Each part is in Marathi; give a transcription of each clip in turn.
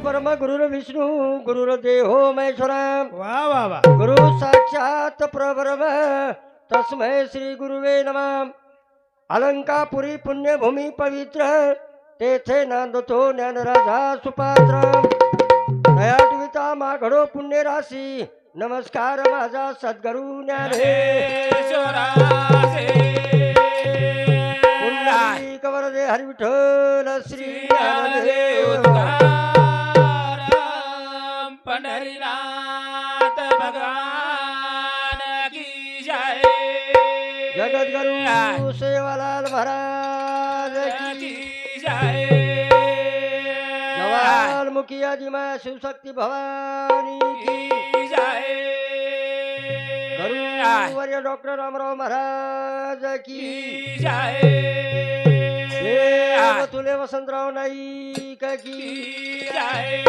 परम गुरुर विष्णु गुरुर्देहो महेश्वरा वा वा वा गुरु साक्षात परब्रह्म तस्मै श्री गुरुवे नमः. अलंकापुरी पुण्यभूमी पवित्र तेथे नांदतो ज्ञानराजा सुपात्र. दयाटविता माघडो पुण्य राशी नमस्कार माझा सद्गुरु ज्ञानेश्वरा. पुंडलिक वरदे हरी विठ्ठल श्री ज्ञानदेव पंढरीनाथ भगवान की जय. जगद्गुरु सेवालाल महाराज की जय. जवाहर मुखिया जी माँ शिवशक्ति भवानी की जय. गुरुवर्य डॉक्टर रामराव महाराज की जय. तुले वसंतराव नाईक की जय.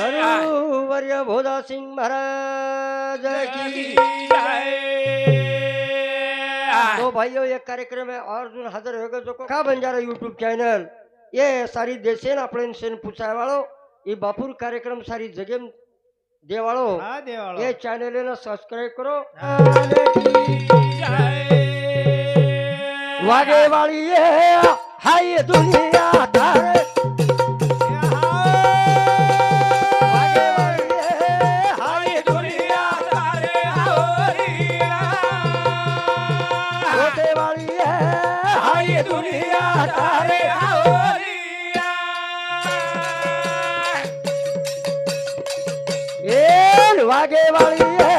गुरुवर्य भोदा सिंह महाराज की जय. तो भाइयों एक कार्यक्रम है और जो हाजिर होगा जो का बंजारा यूट्यूब चैनल ये सारी देशेन आपण सेन पूछाय वाळो ये बापूर कार्यक्रम सारी जगह देवाळो हा देवाळो. ये चैनल ने सब्सक्राइब करो. वागे वाली ये हाय दुनिया तारे वागे वाली ये हाय दुनिया तारे होरिया. होते वाली ये हाय दुनिया तारे होरिया. ये वागे वाली ये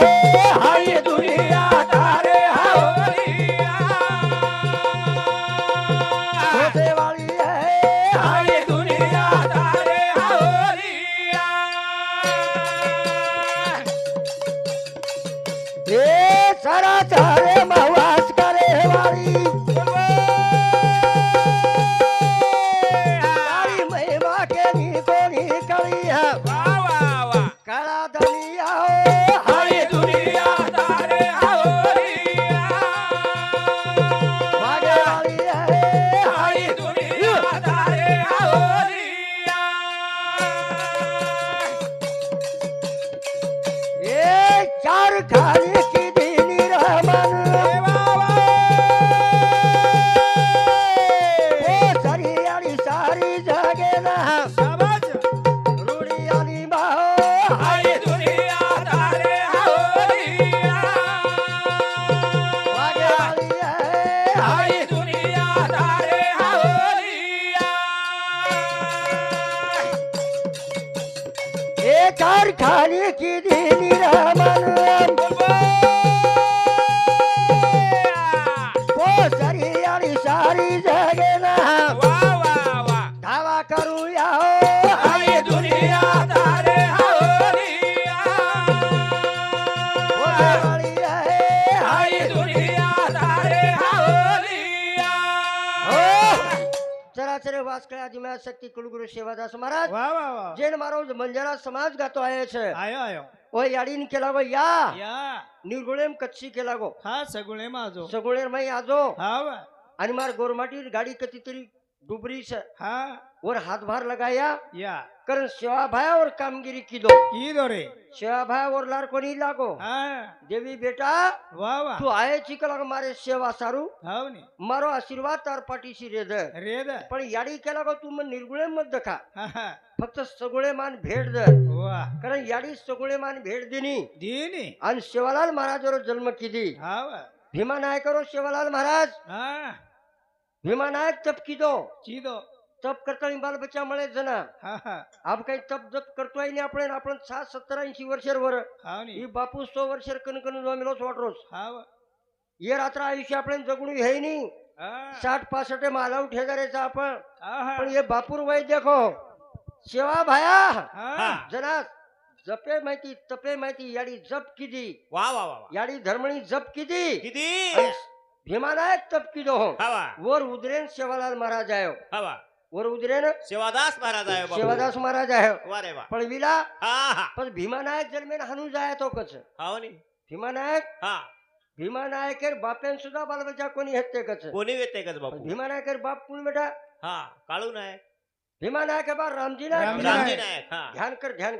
हाय दुनिया तारे होरिया. होते वाली है हाय दुनिया तारे होरिया. ये सारा तारे महवास करे वाली सारी महिमा के नीको निकली है वाह वाह वाह. काला दनिया हो हाय दुनिया तारे होरिया. वागे वाली है हाय दुनिया तारे होरिया. ये चार खाने की दीनी रहमान वो सारी आली सारी जगे ना रूड़ी आली बाहो हाय दुनिया तारे होरिया. वागे वाली है हाय दुनिया तारे होरिया. ये चार खाने की दीनी रहमान वो सारी आली सारी जगे ना वाह वाह वाह. धावा करू या हो हाय दुनिया तारे होरिया. वागे वाली है हाय दुनिया तारे होरिया. चराचर वास कळा जिमा शक्ती कुलगुरु सेवादास महाराज वाह वाह वाह. जैन मारो मंजरा समाज गातो आहे छे आयो आयो. ओ याडीन केला गो या या निर्गुळेम कच्ची केला गो हा सगुणे माझो. सगुळेर मै आजो हा वा. आणि मार गोरमाटी गाडी कती तरी डुबरी से हा और हाथभार लगाया या कारण सेवा भाई और कामगिरी की दो की दोरे. सेवा भाई और लार कोनी लागो हा देवी बेटा वाह वाह. तू आए चिकला मारे सेवा सारू हाव नी मारो आशीर्वाद तार पाठीशी रे दे रे द. पण याडी केला गो तू मन निर्गुळे मत दखा हा हा. फक्त सगुळे मान भेट दे वाह. कारण याडी सगुळे मान भेट दिनी दीनी. आणि शिवालाल महाराजवर जन्म किदी हा वा. भीमा नायकरो शिवालाल महाराज हा भीमा नायक तप कीदो चीदो. तप करता बाल बच्चा मळे जना हा हा. अब काही तप जप करतोय नाही आपण 60-70-80 वर्षावर हाव नी. ही बापू 100 वर्षर कणकण जमिलोच वाटरोस हा वा. ये रात्र आयुष्य आपण जगणू हे नाही हा 60-65 माला उठे करायचा आपण हा. पण ये बापूर वय देखो सेवा भाया हा जना जपे माहिती तपे माहिती याडी जप किदी वाह वाह वाह. याडी धर्मणी जप किदी किती भीमानायक तप किदो हो हवा वर उदरेन सेवालाल महाराज आयो हवा वर उदरेन सेवादास महाराज आहे बाबू. सेवादास महाराज आयो वा रे वा. पण विला हा हा पण भीमानायक जन्मेन हानू जाय तो कच हाव नी. भीमानायक हा भीमानायकेर बापेन सुद्धा बालबच्चा कोणी हेते कच कोणी येते का बापू. भीमानायकेर बाप कोण बेटा हा काळू नाही. भीमा नायक के बाद रामजी नायक रामजी रामजी नायक. नायक हा ध्यान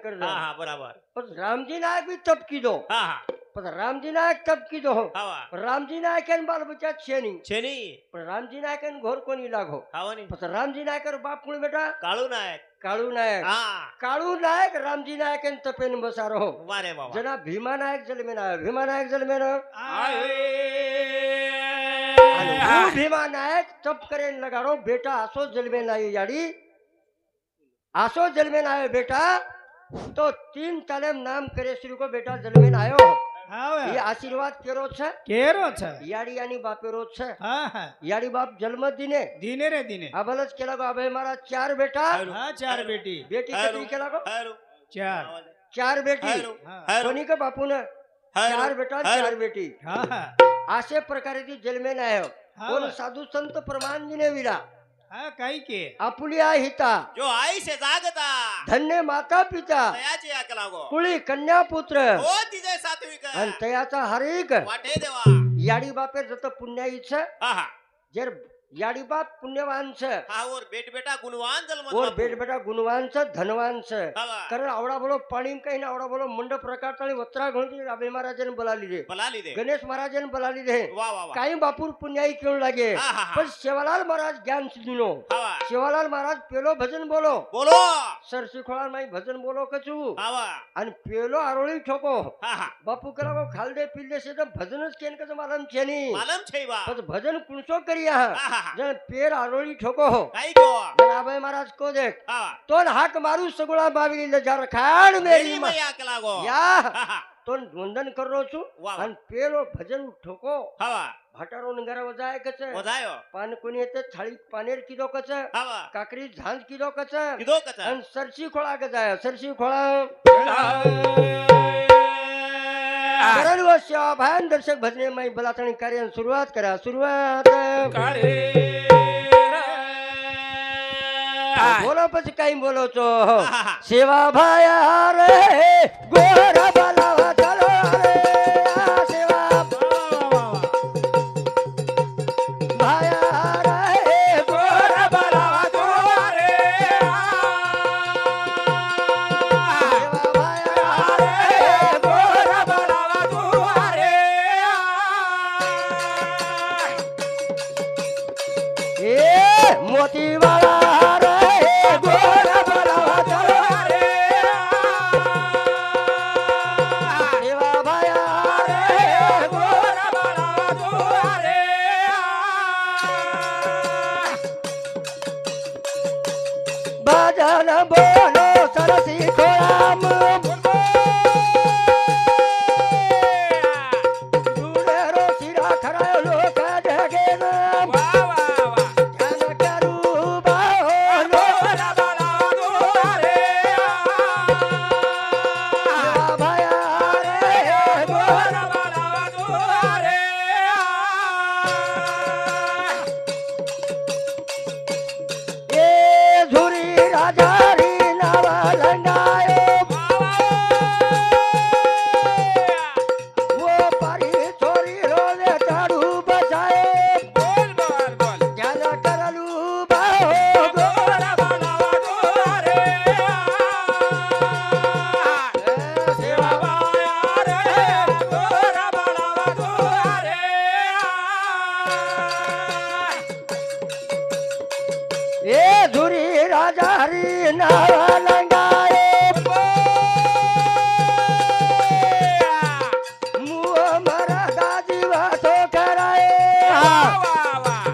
कर हा हा बराबर पण रामजी नायक भी तब की दो हा हा पण रामजी नायक तब की दो हा वा रामजी नायक बाल बच्चा छेनी छेनी पण रामजी नायक घोर कोणी लागो हावनी पण रामजी नायक बाप कोण बेटा काळू नायक काळू नायक हा काळू नायक रामजी नायक तपेन बसारो वारे बाबा जना भीमा नायक जन्मेन आयो भीमा नायक जन्मेन आणि वो भीमा नायक तप करेन लगाड़ो बेटा आसो जन्मेन आयो याडी आसो जन्मेन आयो बेटा तो 3 तालेम नाम करे श्री को बेटा जन्मेन आयो हाव ये आशीर्वाद केरो छे केरो છે याडी आणि बापेरो छे હા હા याडी बाप जन्म दिने દિને રે દિને अबलच केला गो अभय महाराज 4 बेटा હા ચાર બેટી बेटी कितनी केला गो हॅलो 4 4 बेटी हॅलो हा हॅलो कोणी का बापू ने 4 बेटा 4 बेटी હા હા असे प्रकारे ती जन्मेन आयो हा कोण साधू संत प्रमाणजीने विरा હા કઈ કે आपुलिया हिता जो आई से जागता धन्य माता पिता तयाची आक लागो कुळी कन्या पुत्र हो तिचे सात्विक आणि तयाचा हरिक वाटे देवा याडी बापे जत पुण्याई छ हा हा जर याडी बाप पुण्यवान छ हा और बेटा गुणवान जन्म और बेट बेटा गुणवान छ धनवान छ हवा कारण आवडा बोलो पाणी काही ना आवडा बोलो मंड प्रकारचा आणि वत्रा घोळती अभय महाराजांनी बोलावली रे बलाली दे गणेश महाराजांनी बोलावली रे वा वा वा काही बापूर पुण्याई केळू लागे हा, हा, हा. पण सेवालाल महाराज ज्ञान दिनो हवा सेवालाल महाराज पेलो भजन बोलो बोलो सरसी खोळा माई भजन बोलो कचू हवा आणि पेलो आरोळी ठोको हा हा बापू करा गो खालदे पिल्ले से तर भजनच केन कसं मालम छेनी मालम छै बा पण भजन कुणसो करी हा हा हा हा जण पेर आरोळी ठोको हो काही गो जण अभय महाराज को देख हवा तोन हाक मारू सगुळा बाविली लजार खाड मेरी मेरी मा मैया के लागो या हा हा तोन वंदन करो छु वा वा आणि पेलो भजन ठोको हवा भाटारो नंगारा वजाय कच वजायो पान कोणी येते थाळी पानेर किलो कच हवा काकरी झांज किलो कच किदो कचा आणि सरसी खोळा गजाय सरसी खोळा दरवर्षी भान दर्शक भजने माई बलातणी कार्य सुरुवात करा सुरुवात बोलो પછી કઈ બોલો છો સેવા ભાયા રે ગોરા બલાવા ચલો રે આ સેવા ભાયા રે ગોરા બલાવા ચલો રે સેવા ભાયા રે ગોરા બલાવા ચલો રે એ મોતી વાળા भजन बोलो सरसी खोराम दुलेरो सिरा खरायो लोक जगे नाम ध्यान करू बाहो भया रे गोरा ए झुरी राजारी नावा लंडायो वो पारी छोरी रोले चाडू बसायो ध्यान करलू बाहो गोरा सेवा ए झुरी राजा हरी नावा लंगायो मुआ मरा दाजी वातो करायो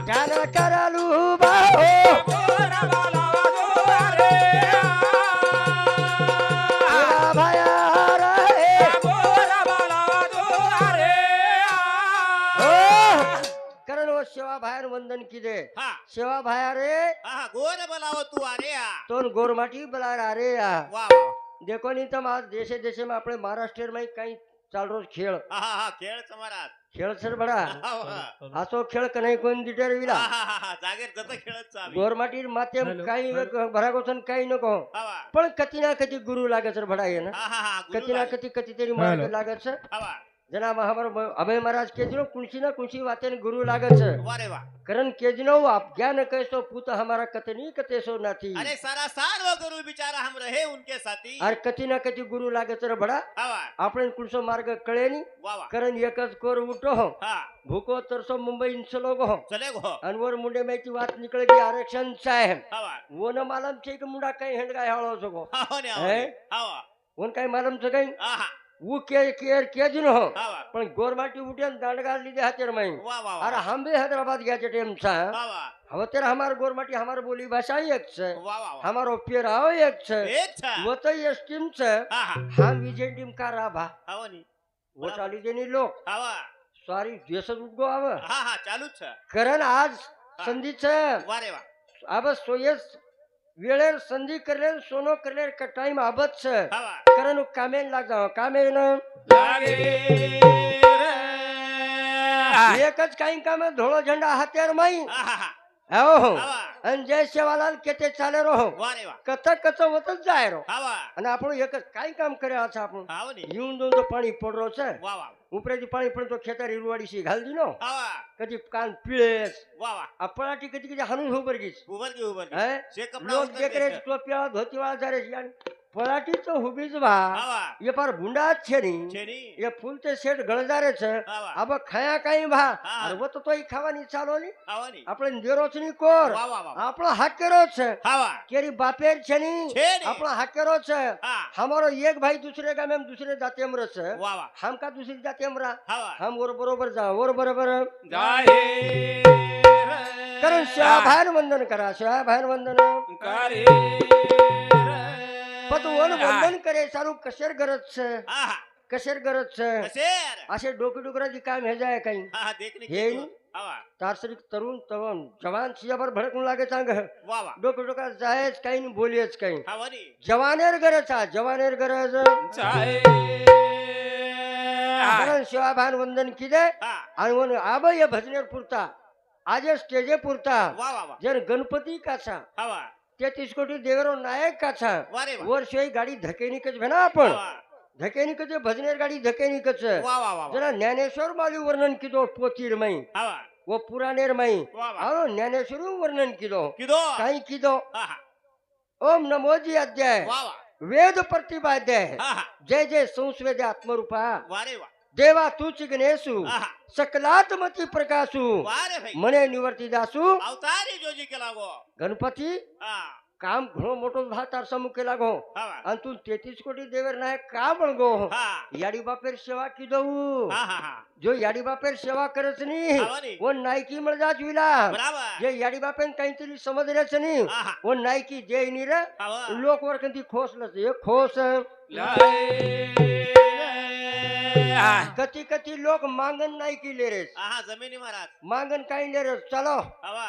ध्यान करलू बाहो सेवा भया रे करण वो सेवा भायर वंदन कीदे हा सेवा भाया रे हा गोर बोलावो तू अरे या तोन गोरमाटी बला रे या वा वा देखो नहीं तम आज देशे देशे में अपने महाराष्ट्र में कई चाल रोज खेळ हा हा हा खेळ समारात खेळ सर बडा हा हा असो खेळ कनै कोण दिटर विला हा हा हा जागेर जत खेळत चावी गोरमाटी माते हॅलो. काही भरागोसन काही नको हवा पण कती ना कती गुरु लागे सर बडा ये ना हा हा हा कती ना कती कती तरी हॅलो. महाराज लागे सर हवा જેના અમારો અભય મહારાજ કેજનો કુંસી ના કુંસી વાતે ગુરુ લાગે છે વારે વાહ કરણ કેજનો આપ જ્ઞાન કહેશો પૂત હમારા કતની કતેશો નથી अरे सारा साल वो गुरु बेचारा हम रहे उनके साथी અર કતી ના કતી ગુરુ લાગે છે રે બડા हवा આપણે કુંસો માર્ગ કળે ની वाह वाह કરણ એક જ કોર ઉઠો હો हाँ ભૂકો તરસો મુંબઈ ઇન્સલો ગો चले गो અનવર મુંડે મેથી વાત નીકળે ગઈ આરક્ષણ સાહેબ हवा वो न मालूम છે કે મુંડા કઈ હેંડગાય હાળો છો ગો हाँ ने હે? हवा ઓન કઈ માલूम છે કઈ आहा वो के दिन हो हवा પણ ગોરમાટી ઉઠે ને દાંડગા લીધે હાથેર માં वाह वाह અરે हम भी हैदराबाद ગયા છે ટેમ છે वाह હવે ત્યારે हमार ગોરમાટી हमार बोली भाषा एक છે वाह वाह हमारो पेराव एक છે एक था वो तो ये टीम છે आहा हम विजय टीम का राभा हवा नी वो ચાલી દેની લોક हवा સારી દેશ જ ઉગો આવે हाँ हाँ चालू छ કરણ આજ સંધિ છે वारे वाह अब सोयस वेळेर संधी करले सोनो करले का टाइम आबत છે हवा કરણ કામે લાગ જાવ કામે ન લાગે રે એક જ કઈ કામે ધોળો ઝંડા હાથેર માં आहा આવો हवा અને જય સેવાલાલ કેતે ચાલે રહો वारे वाह કત કત વત જ જાય રહો हवा અને આપણું એક જ કાઈ કામ કર્યા છે આપણું हाव नी यूं तो पाणी પડરો છે वाह वाह ઉપરેથી પાણી પડે તો ખેતર ઈરવાડી સી ઘાલ દીનો हवा કદી કાન પીળેસ वाह वाह આ પલાટી કદી કદી હાનું ઉપર ગઈસ उबर की હે से कपड़ा લોક उतर દેખરે देश ટોપિયા ધોતી વાળા જારે છે યાર પલાટી તો હુબી જ વા हवा ये पर भुंडा છે ની छेनी ये फूल ते सेट गळजारे છે हवा अब खाया काई भा હા. अरे वो तो ई खाવાની ચાલો ની हवा नी આપણે દેરો છે ની કોર वाह वाह वाह આપણો હાકેરો છે हवा કેરી બાપેર છે ની છે ની. આપણો હાકેરો છે हाँ हमारो एक भाई दूसरे गांव में दूसरे जाति में रहे वाह वाह हम का दूसरी जाति में रहा हवा हम और बरोबर जा और बरोबर જાહે करण शिवा भान वंदन करा शिवा भान वंदन કરે पतवन वंदन करे सारू कशेर गरज छे आहा कशेर गरज छे शेर असे डोकी डुकराची काम हे जाय काही हाँ देखने हे की नी. हवा तारसरिक तरुण तवन जवान सियावर भडकून लागे चांग वाह वाह डोकी डोका जायच काही नाही बोलियच काही हवा नी जवानेर गरज हा जवानेर गरज જાહે करण शिवा भान वंदन किदे हाँ आणि वन आब ये भजनेर पुरता આજે સ્ટેજે પૂરતા वाह वाह वाह जर गणपती काछा हवा 33 कोटी देवरो नायक काछा वारे वाह वर्षोई गाडी धकेनिकच भेना आपण हवा धकेनिकच भजनेर गाडी धकेनिकच वाह वाह वाह जरा ज्ञानेश्वर माली वर्णन किदो पोतीर मई हवा वो पुराणेर मई वाह वाह आओ ज्ञानेश्वर वर्णन किदो किदो काही किदो हाँ ओम नमोजी अध्याय वाह वाह वेद प्रतिपाध्याय हाँ जय जय संस्वेद आत्मरूपा वारे वाह देवा तूच गणेशु आहा सकलात्मती प्रकाशु वारे भाई मने निवर्ती दासु अवतारी जोजी के लागो गणपती हाँ काम घणो मोठो भातार समूह केला गो हवा आणि तू 33 कोटी देवर नायक का बळगो हाँ याडी बापेर सेवा किदो हाँ हाँ हाँ जो याडी बापेर सेवा करच नी हवा नी वो नायकी मिळ जात विला बराबर जे याडी बापेन काहीतरी समजलेच नी आहा वो नायकी जे नी रे हवा लोक वर कंती खोसलच एक खोस कती कती लोक मांगन नायकी लेरेस आहा जमिनी महाराज मांगन काही लेरेस चलो हवा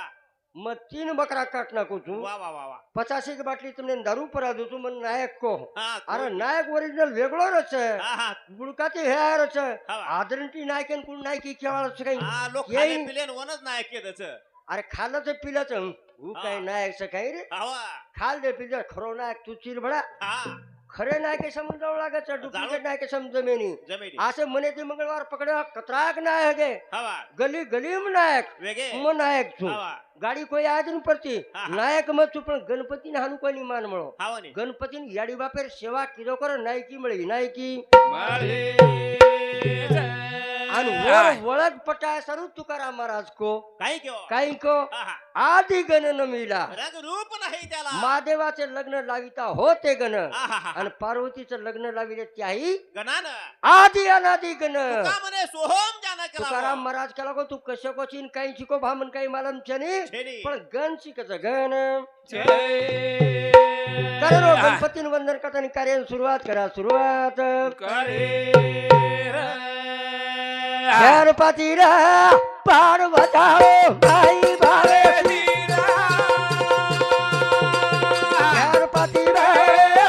मग 3 बकरा काट नाखू છું वाह वाह वाह वाह 85 की बाटली તમને દારૂ પરાદું છું મને નાયક કો हाँ અરે નાયક ઓરિજિનલ વેગળો ર છે आहा ગુડકાતી હેર છે हवा આદરંટી નાયકન કોણ નાયકી કેવાળ છે કઈ हाँ लोक येई. खाने पिले वनच नाही केलं અરે ખાલ છે પીલે છે હું હા. કઈ નાયક છે કઈ રે हवा ખાલ દે પીલે ખરો નાયક તું ચીર ભડા हाँ ખરે નાયકે સમજાવ લાગે છે ડુપ્લિકેટ નાયકે સમજમે ની जमिनी આસે મને તે મંગળવાર પકડ્યા કતરાક નાયક હે हवा ગલી ગલીમાં નાયક वेगे હું નાયક છું हवा ગાડી કોઈ આજ ન પડતી હા. નાયક મત છું પણ ગણપતિને હાનું કોઈ ની માન મળો हवा नी ગણપતિની યાડી બાપેર સેવા કીધો કરો નાયકી મળી નાયકી મળે આનું વળ વળગ પટાય સરું તુકારામ મહારાજ કો काही क्यो काही को आहा आदि गण न मिला रंग रूप नाही त्याला महादेवाचे लग्न लाविता होते गण आहा आणि पार्वतीचं लग्न लाविले त्याही गणान आदि अनादि गण तुका म्हणे सोहम जाना केला तुकाराम महाराज केला को तू कशो कोचीन काही शिको भामन काही मालम छनी छेनी. पण गण शिकच गण છે करो गणपती वंदन करताना कार्य सुरुवात करा सुरुवात કરે गणपती रा पार बताओ भाई भावे गणपती रा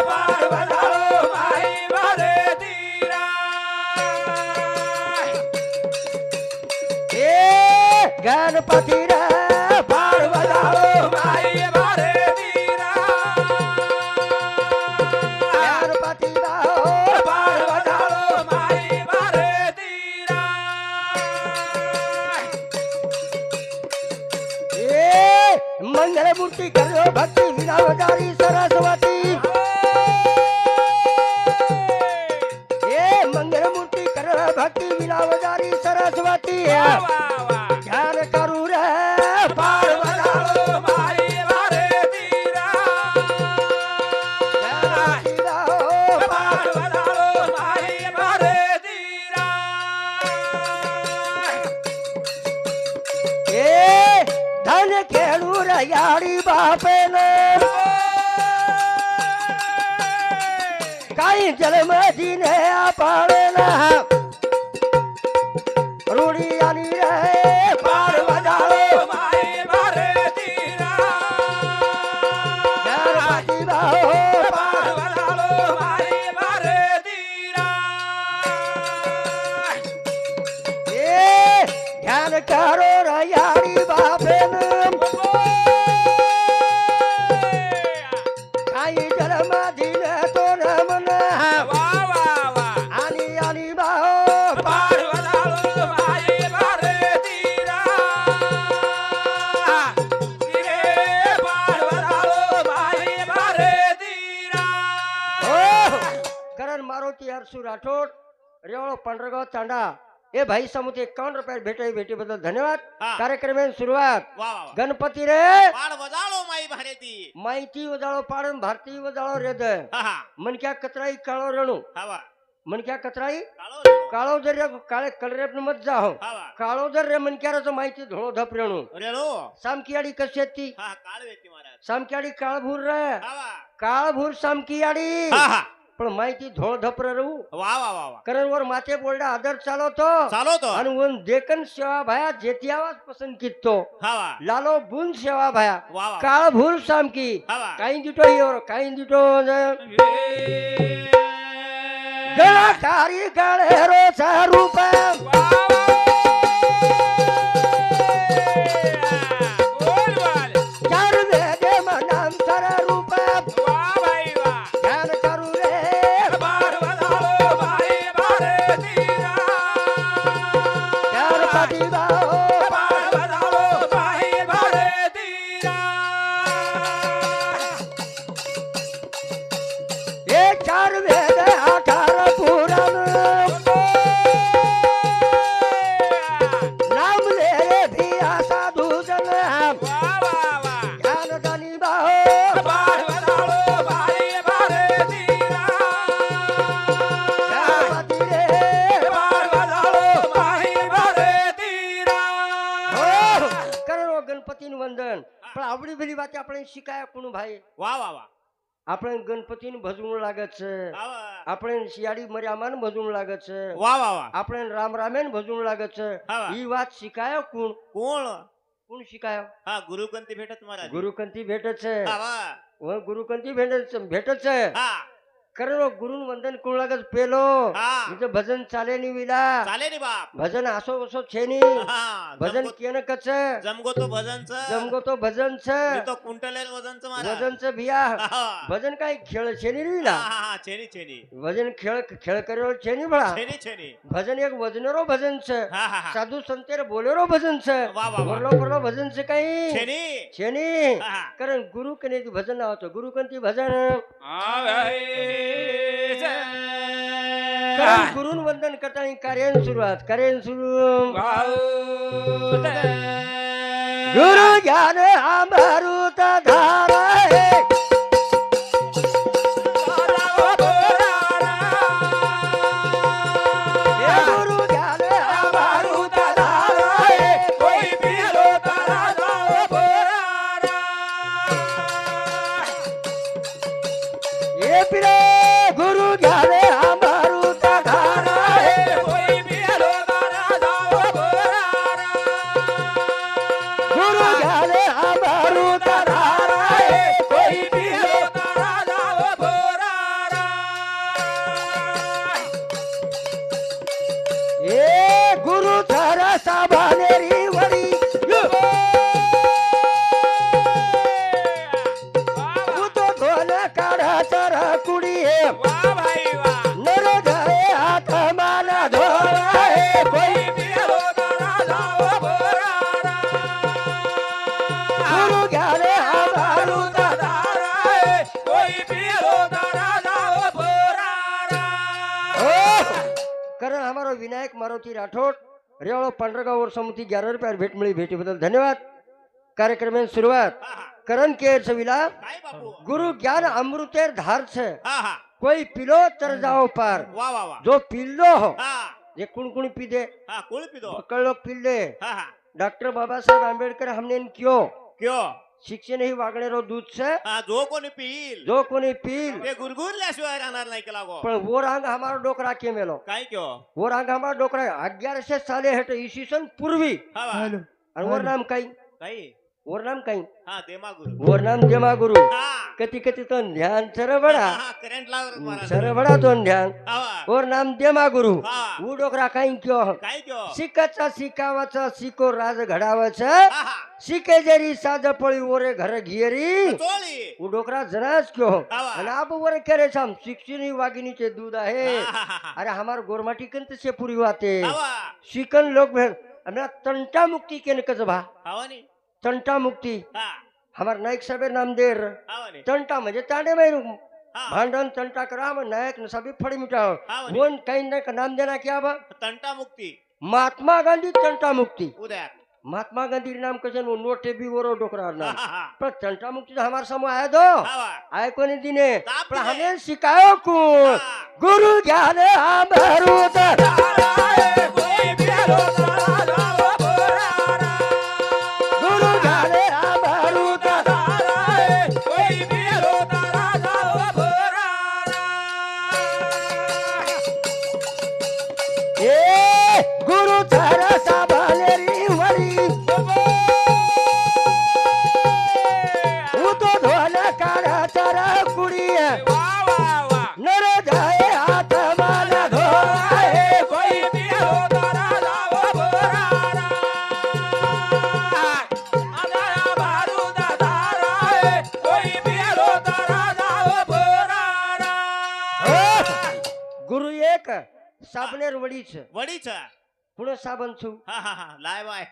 पार बताओ ભાઈ મારે ધીરા ए गणपती रा पार बताओ ભાઈ મારે ધીરા गणपती रा पार बताओ ભાઈ મારે ધીરા मंगलमूर्ती करो भक्ती विनावदारी सरस्वती हे मंगलमूर्ती करो भक्ती विनावदारी सरस्वती ध्यान करू रे पार वडालो माई वारे धीरा पार वडालो माई वारे धीरा ए धन खेळू रे याडी बापेने काही जन्म दिने आपळेला रूढी आली रे पार वडालो माई वारे धीरा गणपती भाऊ पार वडालो माई वारे धीरा ए ध्यान करो रे याडी बापेन काही जन्म दिने तो नमन वा वा वा आली आली भाऊ पार वडालो माई वारे धीरा धीरे पार वडालो माई वारे धीरा करण मारुती हरसू राठोड रेवळ पांढरगाव तांडा ए भाई समूह 51 रुपये भेटी बद्दल धन्यवाद हा. कार्यक्रमाची सुरुवात वा वा गणपती रे पाड वजाळो माई भारे ती माहिती वजाळो पाडून भारती वजाळो रेद हा हा मनक्या कतराई काळो रणू हवा मनक्या कतराई काळो काळो जर रे काळे कलरेप मत जाहो हवा काळो जर रे मनक्याराचं माहिती धोळो धप रेणू रेणू सामकीयाडी कशी आहेत ती हा काळ वेती महाराज सामकीयाडी काळभूर रे हवा काळभूर सामकीयाडी हा हा पण माहिती धोळ धप रहू वा वा वा वा कारण वर माथे बोलडा आदर चालवतो चालवतो आणि वन देखन सेवा भाया जेती आवाज पसंत कितो हवा लालो बुन सेवा भाया वा वा काळ भूल सामकी हवा काही दिटो हिवर काही दिटो गळा कारी गळे रोचा रूप चार वेदे मनाम सर रूप ध्यान करू रे गणपती भाऊ हे चार वेद 18 पुराण नाम ले रे भिया साधू जन ध्यान धनी भाऊ गणपती रे करो गणपतीन वंदन पण आवडी भली बात आपण शिकाय कोण भाई वा वा वा आपण गणपतीन भजवून लागत हवा आपण शियाडी मर्यामान भजवून लागत वा वा वा आपण रामरामेन भजवून लागत हवा. ही वात शिकाय कोण कोण कोण शिकाय हा गुरुकंती भेटत महाराज गुरुकंती भेटच हवा गुरुकंती भेटच हा कारण गुरुन वंदन कोण लागत पेलो हा इथं भजन चाले नि विला चाले रे बाप भजन असो असो छेनी हा भजन केन कच जमगो तो भजनच जमगो तो भजनच मी तो कुंटलेल वजनच महाराज भजनच भिया हा भजन काय खेळ छेनी हा विला हा छेनी छेनी भजन खेळ खेळ करेलो छेनी भळा छेनी छेनी भजन एक वजनेरो भजनच हा हा हा साधू संतेर बोलेरो भजनच वा वा वा बोललो बोललो भजनच काही छेनी छेनी हा हा कारण गुरु कने भजन नावतो गुरुकंती भजन कारण गुरुन वंदन करताना कार्यान सुरुवात कार्यान सुरू गुरु ज्ञान अमृत धारा है हे गुरु ज्ञान अमृत धारा है ये पिरे गुरु ज्ञान अमृत धारा है गुरु ज्ञान अमृत धारा है कोई भी ये गुरु थर साभानेरी वरी तो ढोल काढा तर कुडी नर धरे हात माना धोळा है कोई गुरु ज्ञान नायक मारुती राठोड रेवाळो पांढरगाव वर समुती 11 रुपयावर भेट मिळी भेटीबद्दल धन्यवाद. कार्यक्रमाची सुरुवात हा हा करण केर सविला काय बापू गुरु ज्ञान अमृतेर धार छे हा हा कोई पिलो तर जाओ पार वा वा वा जो पिल्लो हो हा जे कुण कुण पीदे हा कोण पितो पकड़ लोग पिल्ले. हा हा डॉक्टर बाबा साहेब आंबेडकर हमने क्यों क्यो शिक्षण ही वागणेरो दूध छे हा जो कोणी पिईल जो कोणी पील ते गुरगुरल्याशिवाय राहणार नाही केला गो पण वो रंग हमारा डोकरा के मेलो काय क्यो वो रंग हमारा डोकरा 1100 साले हेट इसवी सन पूर्वी हा वा. आणि वर नाम काही काही वर नाम काही हा देमा गुरु वर नाम देमा गुरु हा कति कति तो ध्यान सरबडा हा करंट लावर महाराज सरबडा तो ध्यान हा वा. और नाम देमा गुरु हा वो डोकरा काही क्यों काय क्यो शिकाचा शिकावाचा शिको राज घडावाचा हा हा शिके जरी साज पळी ओरे घर घेरी चोळी वो डोकरा जनाच क्यों आवा. आणि आप वर करे छाम शिक्षण ही वागिनीचे दूध आहे. हा, हा, हा. अरे हमार गोरमाटी कंत से पूरी वाते हा वा. शिकन लोग भेल हमरा तंटा मुक्ति केन कच भा हा नी तंटा मुक्ति हा हमार नायक साहेब नाम देर हा नी तंटा म्हणजे तांडे मारू हा भांडण तंटा करा मग नायक नसाबी फड़ी मिटाओ हा नी. कोण काही ना का नाम देना क्या बा तंटा मुक्ती महात्मा गांधी तंटा मुक्ति उद्या महात्मा गांधी नाम कसे नोटे भी वरो डोकरा हा नाम हा हा पर तंटा मुक्ति तो हमारे समूह आया दो हा वा. आए कोने दिने ताप पर दिने. हमें सिखाओ कौन हा. गुरु ज्ञान हम हरूदर कोई प्यारो तारा जाओ बोरारा गुरु ज्ञान हम हरूदर कोई प्यारो तारा जाओ बोरारा ए गुरु तारा साबाले री वरी वो तो धोना काढ़ा तारा कुड़ी है वाह वाह वाह नर जाए हाथ माला धोए कोई प्यारो तारा जाओ बोरारा आजा बारूद तारा कोई प्यारो तारा जाओ बोरारा गुरु एक साबनेर वडी छ वडीच पुणे साबन छु हा हा हा लाय बाय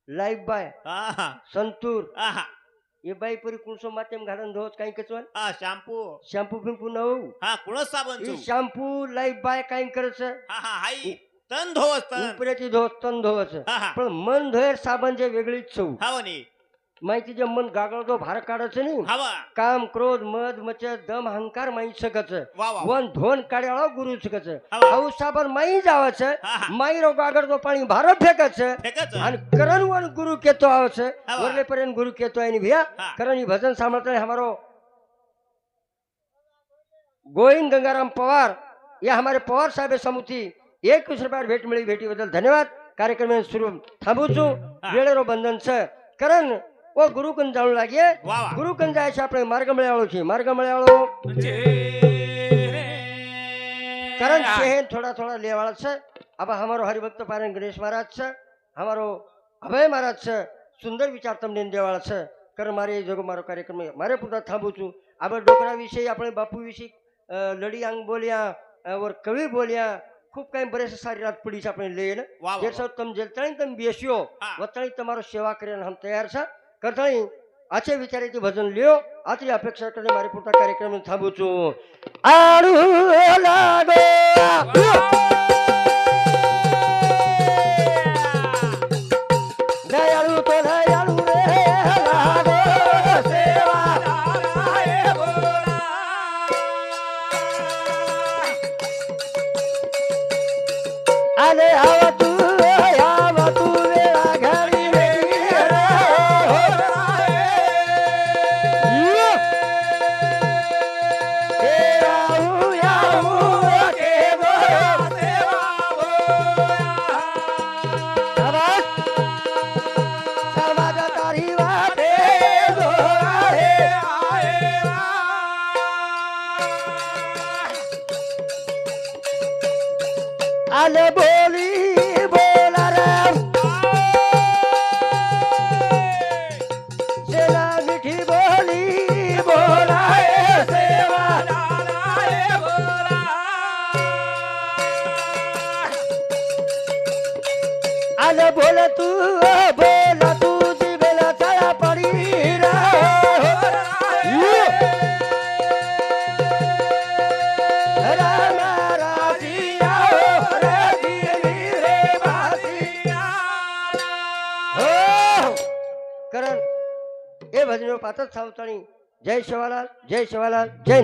लाईफ बाय हा हा संतूर हा हा ये बाई परी कुणसो मातेम घालून धोच काही कचवन हा शॅम्पू शॅम्पू फिंपू नऊ हा कुणच साबण ही चू शॅम्पू लाईफ बाय काही करच हा हा हाई तन धोवस तन उपरेची धोच तन धोच हा हा पण मन धोयर साबण जे वेगळीच छऊ हा नी माहिती जे मन गागळतो भार काढच नाही हवा काम क्रोध मद मच दम अहंकार माही सकच वा वा वन धोन काढ्याळो गुरु सकच हवा. हाऊ साबण माही जावच हा हा माई रो गागळतो पाणी भार फेकच फेकच आणि करण वन गुरु केतो आवच हवा. वरले पर्यंत गुरु केतो आहे भैया हा. करण ही भजन सांभळता हमारो गोविंद गंगाराम पवार या हमारे पवार साहेब समुती 21 रुपयावर भेट मिळी भेटी बद्दल धन्यवाद. कार्यक्रम सुरू थांबू छु हा. वेळेरो बंधन छ करण ओ गुरुकन जाऊ लागे वा वा गुरुकन जायचे આપણે માર્ગ મળ્યાળો છે માર્ગ મળ્યાળો करण शहर थोड़ा थोड़ा लेवाड़ा છે अब हमारो हरिभक्त पारण गणेश महाराज છે हमारो अभय महाराज છે सुंदर विचार તમને દેવાળા છે કરણ મારે એ જગો મારો કાર્યક્રમ મારે પૂરા થાંભું છું આપણે ડોકરા વિશે આપણે બાપુ વિશે લડી આંગ બોલ્યા और कवी बोलिया खूप काही बरेच सारी रात पडी આપણે લઈને वा वा જે સૌ તમે જેલતાણી તમે બેસ્યો હા. વતાણી તમારો સેવા કરીને हम तैयार છે કરતાણી આછે વિચારેથી ભજન લ્યો આટલી અપેક્ષા કરીને મારી પૂરતા કાર્યક્રમ થાંભું છું આડું લાગો દયાળુ તો દયાળુ રે લાગો સેવા આલે આવતું વેળા ઘડી વેગી રે એ આવું આવું કે બોલો એ ભજનો પાત્ર સાવતાણી જય શિવાલાલ જય શિવાલાલ જય